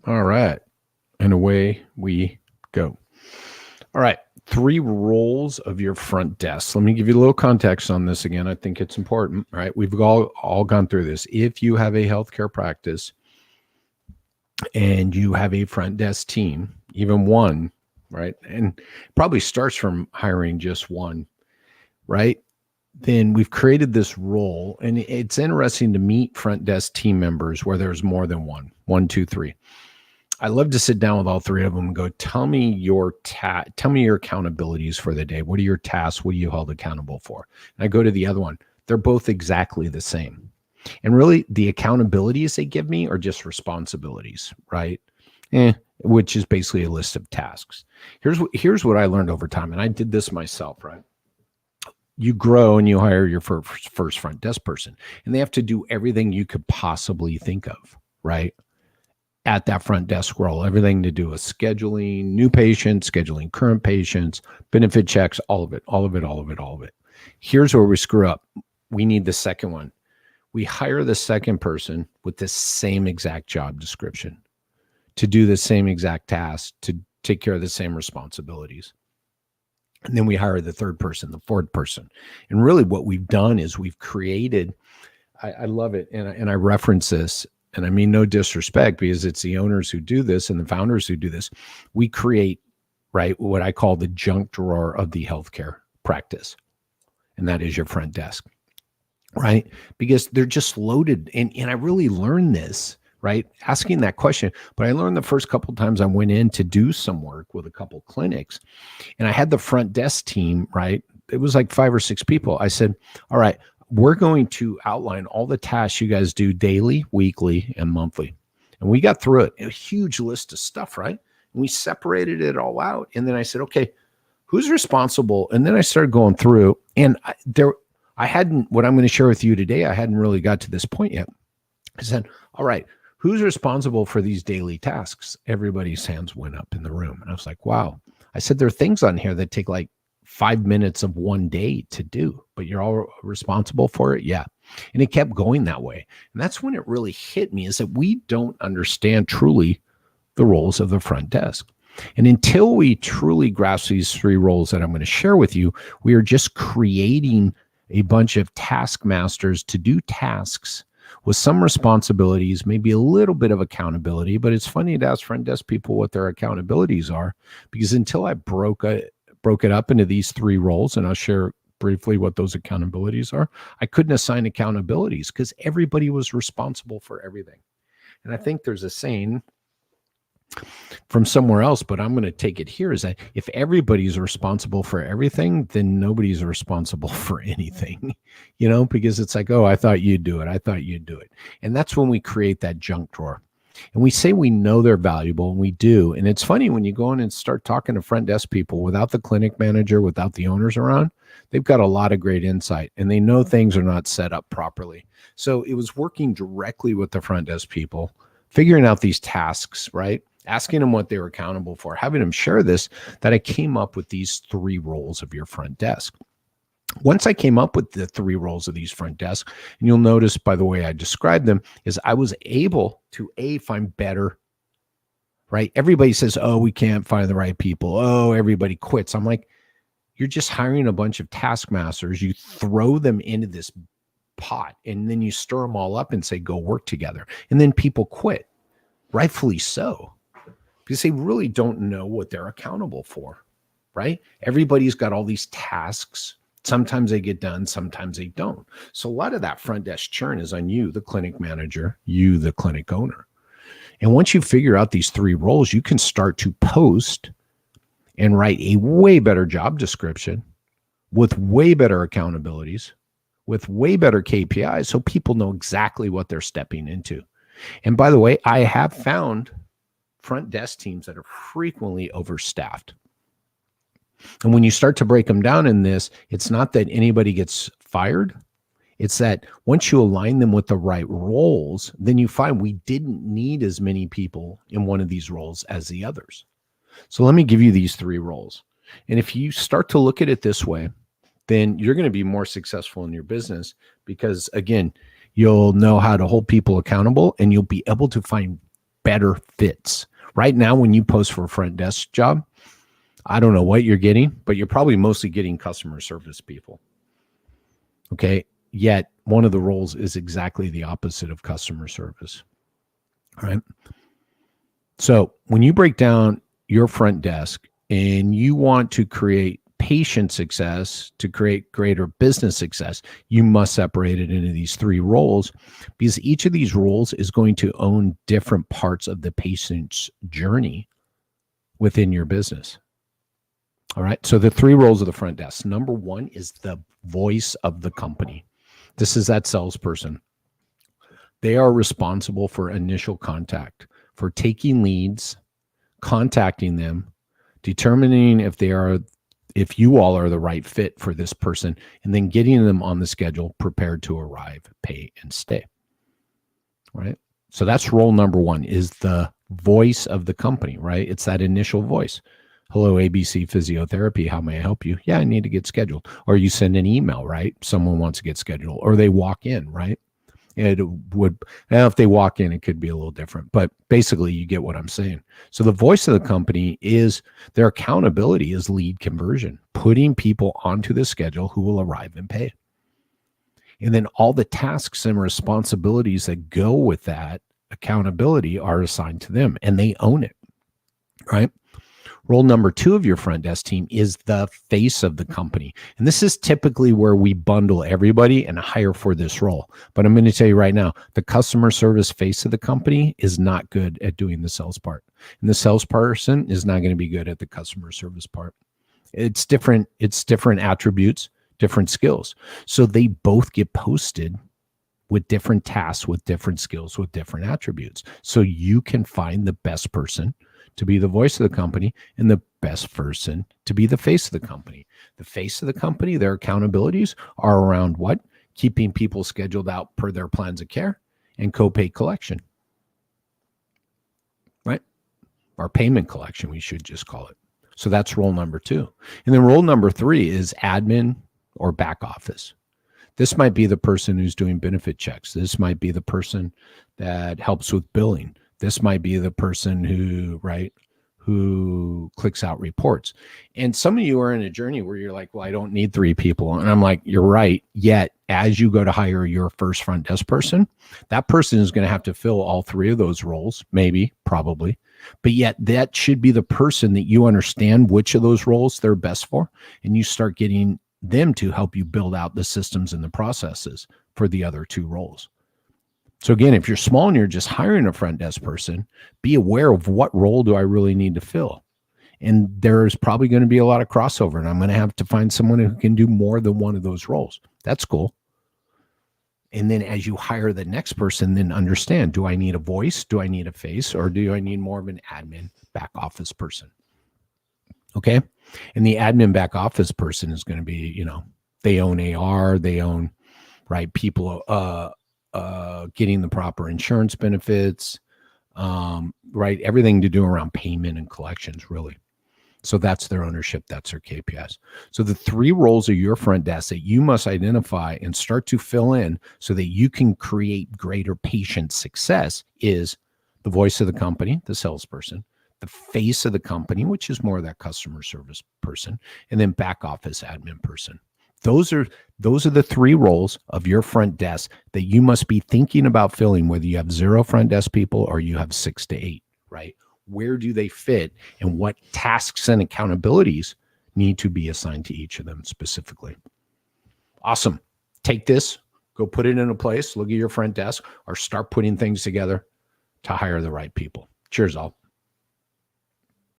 All right. And away we go. All right. 3 roles of your front desk. Let me give you a little context on this again. I think it's important, right? We've all gone through this. If you have a healthcare practice and you have a front desk team, even one, right? And probably starts from hiring just one, right? Then we've created this role, and it's interesting to meet front desk team members where there's more than one, two, three. I love to sit down with all 3 of them and go, tell me your accountabilities for the day. What are your tasks? What are you held accountable for? And I go to the other one. They're both exactly the same. And really the accountabilities they give me are just responsibilities, right? Which is basically a list of tasks. Here's what I learned over time. And I did this myself, right? You grow and you hire your first front desk person, and they have to do everything you could possibly think of, right? At that front desk role, everything to do with scheduling new patients, scheduling current patients, benefit checks, all of it. Here's where we screw up. We need the second one. We hire the second person with the same exact job description to do the same exact task, to take care of the same responsibilities. And then we hire the third person, the fourth person. And really what we've done is we've created, I love it, and I reference this, and I mean no disrespect, because it's the owners who do this and the founders who do this. We create, right, what I call the junk drawer of the healthcare practice. And that is your front desk, right? Because they're just loaded. And I really learned this, right? Asking that question. But I learned the first couple of times I went in to do some work with a couple of clinics, and I had the front desk team, right? It was like 5 or 6 people. I said, all right, we're going to outline all the tasks you guys do daily, weekly, and monthly. And we got through it, a huge list of stuff, right? And we separated it all out. And then I said, okay, who's responsible? And then I started going through, and what I'm going to share with you today, I hadn't really got to this point yet. I said, all right, who's responsible for these daily tasks? Everybody's hands went up in the room. And I was like, wow. I said, there are things on here that take like 5 minutes of one day to do, but you're all responsible for it? Yeah. And it kept going that way. And that's when it really hit me, is that we don't understand truly the roles of the front desk. And until we truly grasp these 3 roles that I'm going to share with you, we are just creating a bunch of taskmasters to do tasks with some responsibilities, maybe a little bit of accountability. But it's funny to ask front desk people what their accountabilities are, because until I broke it up into these 3 roles, and I'll share briefly what those accountabilities are, I couldn't assign accountabilities because everybody was responsible for everything. And I think there's a saying from somewhere else, but I'm going to take it here, is that if everybody's responsible for everything, then nobody's responsible for anything, because it's like, oh, I thought you'd do it. And that's when we create that junk drawer. And we say we know they're valuable, and we do. And it's funny when you go in and start talking to front desk people without the clinic manager, without the owners around, they've got a lot of great insight, and they know things are not set up properly. So it was working directly with the front desk people, figuring out these tasks, right? Asking them what they were accountable for, having them share this, that I came up with these 3 roles of your front desk. Once I came up with the 3 roles of these front desks, and you'll notice by the way I described them, is I was able to find better, right? Everybody says, oh, we can't find the right people. Oh, everybody quits. I'm like, you're just hiring a bunch of taskmasters. You throw them into this pot, and then you stir them all up and say, go work together. And then people quit, rightfully so, because they really don't know what they're accountable for, right? Everybody's got all these tasks. Sometimes they get done, sometimes they don't. So a lot of that front desk churn is on you, the clinic manager, you, the clinic owner. And once you figure out these 3 roles, you can start to post and write a way better job description with way better accountabilities, with way better KPIs, so people know exactly what they're stepping into. And by the way, I have found front desk teams that are frequently overstaffed. And when you start to break them down in this, it's not that anybody gets fired. It's that once you align them with the right roles, then you find we didn't need as many people in one of these roles as the others. So let me give you these 3 roles. And if you start to look at it this way, then you're going to be more successful in your business, because again, you'll know how to hold people accountable, and you'll be able to find better fits. Right now, when you post for a front desk job, I don't know what you're getting, but you're probably mostly getting customer service people. Okay. Yet one of the roles is exactly the opposite of customer service. All right. So when you break down your front desk and you want to create patient success to create greater business success, you must separate it into these three roles, because each of these roles is going to own different parts of the patient's journey within your business. All right. So the three roles of the front desk. Number one is the voice of the company. This is that salesperson. They are responsible for initial contact, for taking leads, contacting them, determining if you all are the right fit for this person, and then getting them on the schedule, prepared to arrive, pay, and stay. Right? So that's role number one, is the voice of the company, right? It's that initial voice. Hello, ABC Physiotherapy. How may I help you? Yeah, I need to get scheduled. Or you send an email, right? Someone wants to get scheduled, or they walk in, right? It would, now if they walk in, it could be a little different, but basically you get what I'm saying. So the voice of the company is their accountability is lead conversion, putting people onto the schedule who will arrive and pay. And then all the tasks and responsibilities that go with that accountability are assigned to them, and they own it, right? Role number two of your front desk team is the face of the company. And this is typically where we bundle everybody and hire for this role. But I'm going to tell you right now, the customer service face of the company is not good at doing the sales part. And the salesperson is not going to be good at the customer service part. It's different attributes, different skills. So they both get posted with different tasks, with different skills, with different attributes. So you can find the best person to be the voice of the company and the best person to be the face of the company. The face of the company, their accountabilities are around what? Keeping people scheduled out per their plans of care and copay collection, right? Or payment collection, we should just call it. So that's role number two. And then role number three is admin or back office. This might be the person who's doing benefit checks. This might be the person that helps with billing. This might be the person who clicks out reports. And some of you are in a journey where you're like, well, I don't need three people. And I'm like, you're right. Yet, as you go to hire your first front desk person, that person is going to have to fill all three of those roles, maybe, probably. But yet that should be the person that you understand which of those roles they're best for. And you start getting them to help you build out the systems and the processes for the other two roles. So again, if you're small and you're just hiring a front desk person, be aware of what role do I really need to fill. And there's probably going to be a lot of crossover, and I'm going to have to find someone who can do more than one of those roles. That's cool. And then as you hire the next person, then understand, do I need a voice? Do I need a face? Or do I need more of an admin back office person? Okay. And the admin back office person is going to be, they own AR, they own, right, people, getting the proper insurance benefits, right? Everything to do around payment and collections, really. So that's their ownership. That's their KPIs. So the three roles of your front desk that you must identify and start to fill in so that you can create greater patient success is the voice of the company, the salesperson, the face of the company, which is more of that customer service person, and then back office admin person. Those are the three roles of your front desk that you must be thinking about filling, whether you have 0 front desk people or you have 6 to 8, right? Where do they fit and what tasks and accountabilities need to be assigned to each of them specifically? Awesome. Take this, go put it into place, look at your front desk, or start putting things together to hire the right people. Cheers, all.